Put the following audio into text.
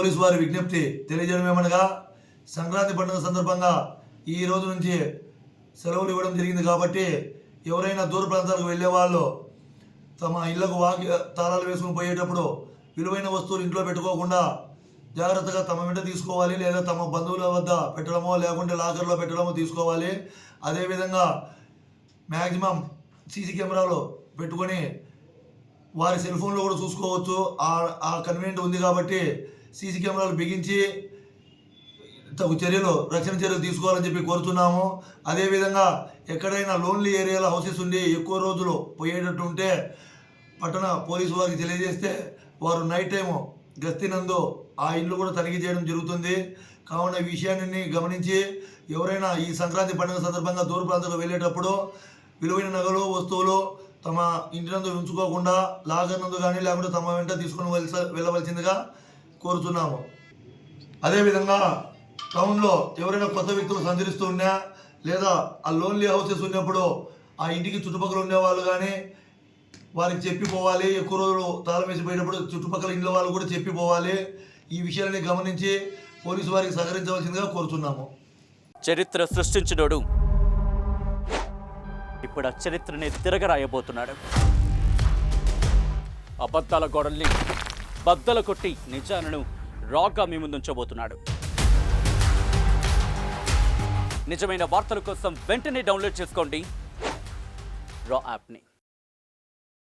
Police వారి విజ్ఞప్తి తెలియజేయడం ఏమనగా సంక్రాంతి పండుగ సందర్భంగా ఈ రోజు నుంచి సెలవులు ఇవ్వడం జరిగింది కాబట్టి ఎవరైనా దూర ప్రాంతాలకు వెళ్ళే వాళ్ళు తమ ఇళ్లకు తాళాలు వేసుకుని పోయేటప్పుడు విలువైన వస్తువులు ఇంట్లో పెట్టుకోకుండా జాగ్రత్తగా తమ వెంట తీసుకోవాలి, లేదా తమ బంధువుల వద్ద పెట్టడమో లేకుంటే లాకర్లో పెట్టడమో తీసుకోవాలి. అదేవిధంగా మ్యాక్సిమం సీసీ కెమెరాలో పెట్టుకొని వారి సెల్ ఫోన్లో కూడా చూసుకోవచ్చు. ఆ కన్వీనియంట్ ఉంది కాబట్టి సీసీ కెమెరాలు బిగించి తగు రక్షణ చర్యలు తీసుకోవాలని చెప్పి కోరుతున్నాము. అదేవిధంగా ఎక్కడైనా లోన్లీ ఏరియాలో హౌసెస్ ఉండి ఎక్కువ రోజులు పోయేటట్టు ఉంటే పట్టణ పోలీసు వారికి తెలియజేస్తే వారు నైట్ టైము గస్తీనందు ఆ ఇల్లు కూడా తనిఖీ చేయడం జరుగుతుంది. కావున ఈ విషయాన్ని గమనించి ఎవరైనా ఈ సంక్రాంతి పండుగ సందర్భంగా దూర ప్రాంతాలకు వెళ్ళేటప్పుడు విలువైన నగలు వస్తువులు తమ ఇంటి నందు ఉంచుకోకుండా లాకర్ నందు కానీ లేకుంటే తమ వెంట తీసుకుని వెళ్ళవలసిందిగా కోరుతున్నాము. అదేవిధంగా టౌన్లో ఎవరైనా కొత్త వ్యక్తులు సంచరిస్తూ ఉన్నా లేదా ఆ లోన్లీ హౌసెస్ ఉన్నప్పుడు ఆ ఇంటికి చుట్టుపక్కల ఉండేవాళ్ళు కానీ వారికి చెప్పిపోవాలి. ఎక్కువ రోజులు తాళం వేసిపోయేటప్పుడు చుట్టుపక్కల ఇంట్లో వాళ్ళు కూడా చెప్పిపోవాలి. ఈ విషయాన్ని గమనించి పోలీసు వారికి సహకరించవలసిందిగా కోరుతున్నాము. చరిత్ర సృష్టించినోడు ఇప్పుడు ఆ చరిత్రని తిరగరాయబోతున్నాడు. అబద్ధాల గోడల్ని బద్దలు కొట్టి నిజాలను రాగా మీ ముందుంచబోతున్నాడు. నిజమైన వార్తల కోసం వెంటనే డౌన్లోడ్ చేసుకోండి రా యాప్ని.